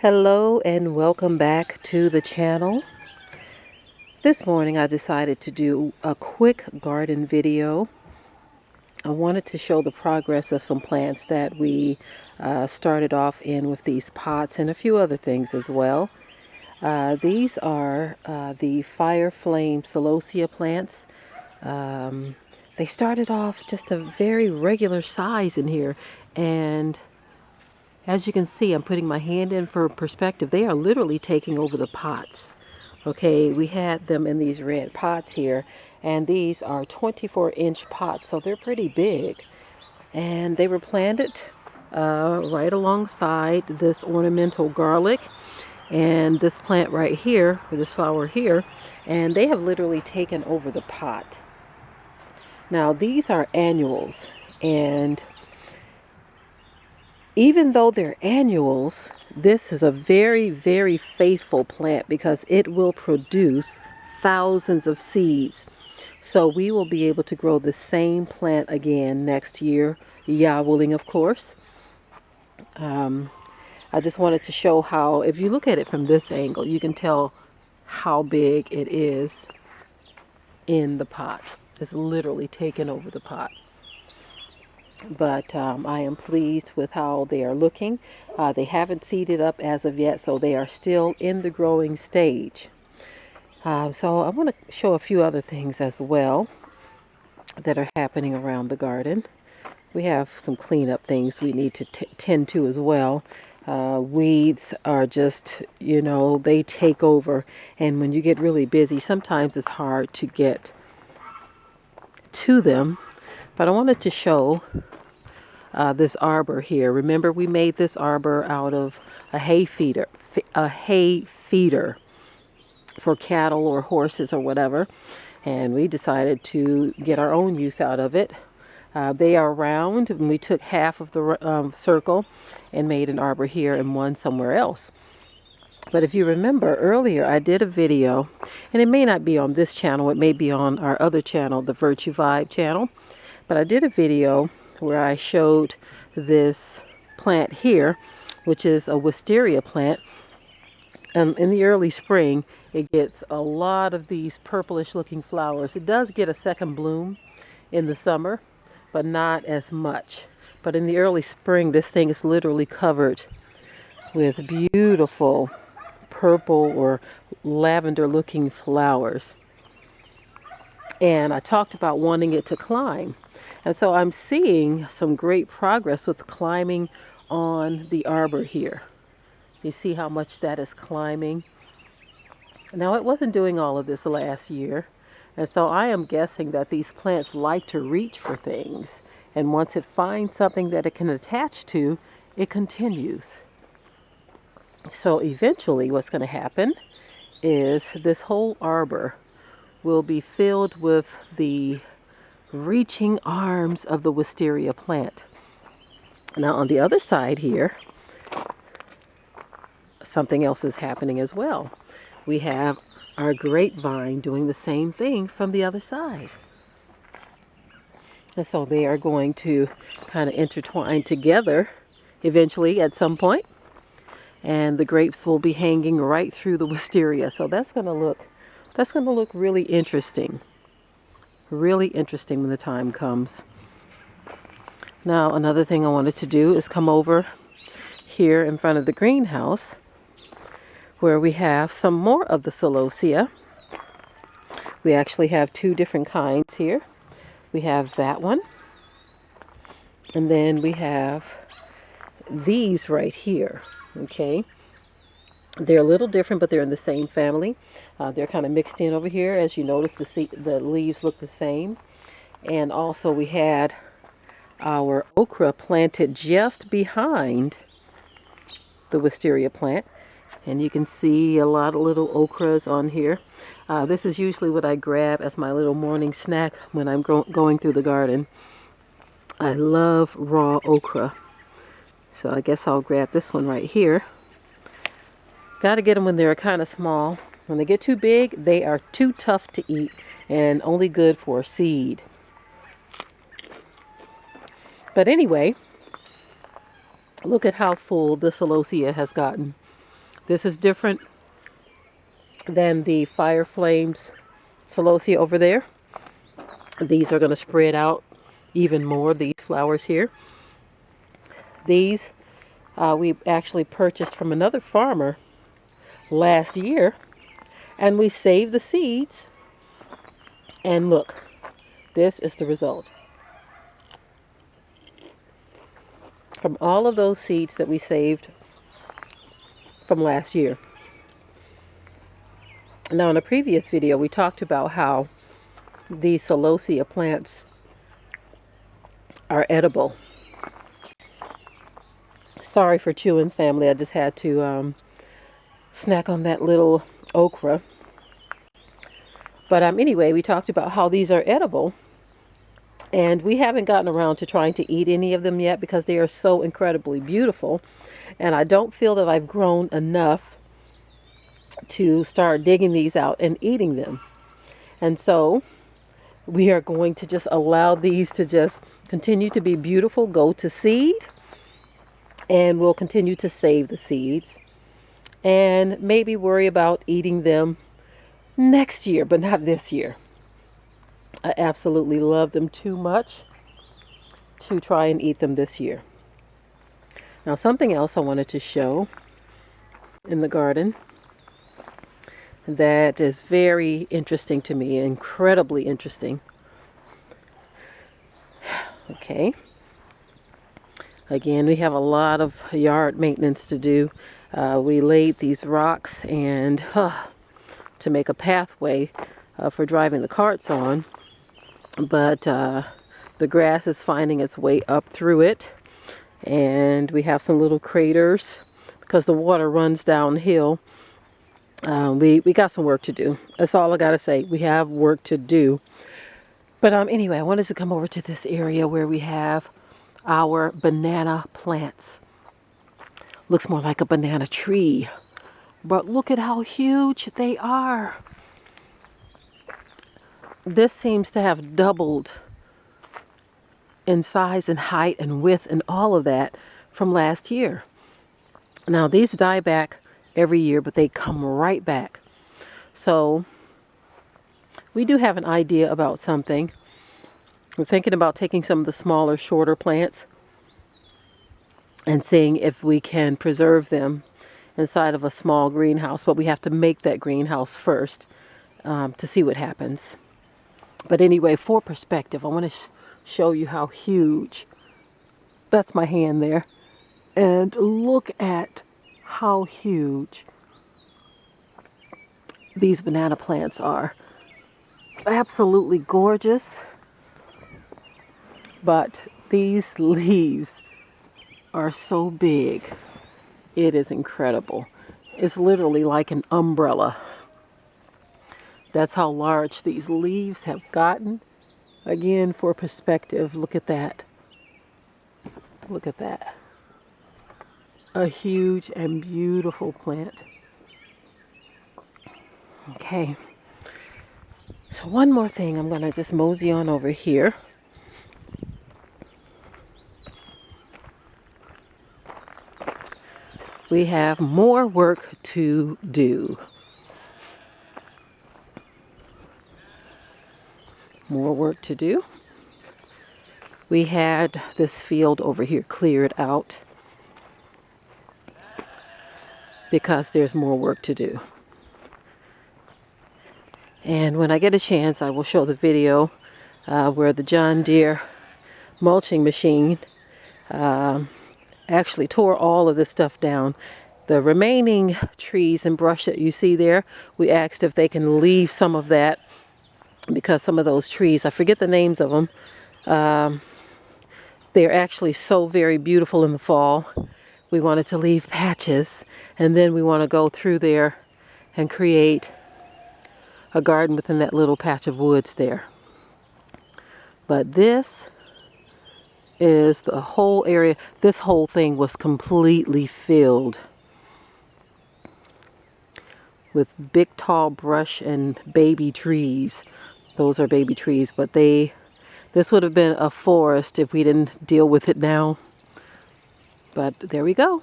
Hello and welcome back to the channel. This morning I decided to do a quick garden video. I wanted to show the progress of some plants that we started off in with these pots and a few other things as well. These are the fire flame Celosia plants. They started off just a very regular size in here, and as you can see, I'm putting my hand in for perspective. They are literally taking over the pots. Okay, we had them in these red pots here, and these are 24-inch pots, so they're pretty big. And they were planted right alongside this ornamental garlic and this plant right here, or this flower here, and they have literally taken over the pot. Now, these are annuals, and even though they're annuals, this is a very, very faithful plant because it will produce thousands of seeds. So we will be able to grow the same plant again next year, Yah willing, of course. I just wanted to show how, if you look at it from this angle, you can tell how big it is in the pot. It's literally taken over the pot. But I am pleased with how they are looking. They haven't seeded up as of yet, so they are still in the growing stage. So I want to show a few other things as well that are happening around the garden. We have some cleanup things we need to tend to as well. Weeds are just, they take over. And when you get really busy, sometimes it's hard to get to them. But I wanted to show this arbor here. Remember, we made this arbor out of a hay feeder for cattle or horses or whatever, and we decided to get our own use out of it. They are round, and we took half of the circle and made an arbor here and one somewhere else. But if you remember earlier, I did a video, and it may not be on this channel, it may be on our other channel, the Virtue Vibe channel, but I did a video where I showed this plant here, which is a Wisteria plant. In the early spring, it gets a lot of these purplish looking flowers. It does get a second bloom in the summer, but not as much. But in the early spring, this thing is literally covered with beautiful purple or lavender looking flowers. And I talked about wanting it to climb. And so I'm seeing some great progress with climbing on the arbor here. You see how much that is climbing. Now, it wasn't doing all of this last year. And so I am guessing that these plants like to reach for things. And once it finds something that it can attach to, it continues. So eventually what's going to happen is this whole arbor will be filled with the reaching arms of the Wisteria plant. Now on the other side here, something else is happening as well. We have our grapevine doing the same thing from the other side. And so they are going to kind of intertwine together eventually at some point. And the grapes will be hanging right through the wisteria. So that's going to look really interesting. Really interesting when the time comes. Now, another thing I wanted to do is come over here in front of the greenhouse where we have some more of the Celosia. We actually have two different kinds here. We have that one, and then we have these right here. Okay, they're a little different, but they're in the same family. They're kind of mixed in over here. As you notice, the leaves look the same. And also we had our okra planted just behind the Wisteria plant. And you can see a lot of little okras on here. This is usually what I grab as my little morning snack when I'm going through the garden. I love raw okra. So I guess I'll grab this one right here. Got to get them when they're kind of small. When they get too big, they are too tough to eat and only good for seed. But anyway, look at how full the Celosia has gotten. This is different than the Fire Flames Celosia over there. These are going to spread out even more, these flowers here. These we actually purchased from another farmer last year, and we saved the seeds, and look, this is the result. From all of those seeds that we saved from last year. Now in a previous video we talked about how these Celosia plants are edible. Sorry for chewing, family. I just had to snack on that little okra. But anyway, we talked about how these are edible. And we haven't gotten around to trying to eat any of them yet because they are so incredibly beautiful. And I don't feel that I've grown enough to start digging these out and eating them. And so we are going to just allow these to just continue to be beautiful, go to seed. And we'll continue to save the seeds. And maybe worry about eating them next year, but not this year. I absolutely love them too much to try and eat them this year. Now something else I wanted to show in the garden that is very interesting to me, incredibly interesting. Okay. Again, we have a lot of yard maintenance to do. We laid these rocks and to make a pathway for driving the carts on. But the grass is finding its way up through it, and we have some little craters because the water runs downhill. We got some work to do. That's all I gotta say. We have work to do. But anyway, I wanted to come over to this area where we have our banana plants. Looks more like a banana tree, but look at how huge they are. This seems to have doubled in size and height and width and all of that from last year. Now these die back every year, but they come right back. So we do have an idea about something. We're thinking about taking some of the smaller, shorter plants and seeing if we can preserve them inside of a small greenhouse. But we have to make that greenhouse first to see what happens. But anyway, for perspective, I want to show you how huge. That's my hand there. And look at how huge these banana plants are. Absolutely gorgeous. But these leaves are so big. It is incredible. It's literally like an umbrella. That's how large these leaves have gotten. Again, for perspective, look at that. Look at that. A huge and beautiful plant. Okay. So one more thing, I'm going to just mosey on over here. We have more work to do. More work to do. We had this field over here cleared out because there's more work to do. And when I get a chance, I will show the video where the John Deere mulching machine actually tore all of this stuff down. The remaining trees and brush that you see there, we asked if they can leave some of that because some of those trees, I forget the names of them, they're actually so very beautiful in the fall. We wanted to leave patches, and then we want to go through there and create a garden within that little patch of woods there. But this is the whole area. This whole thing was completely filled with big tall brush and baby trees. Those are baby trees, but this would have been a forest if we didn't deal with it now. But there we go.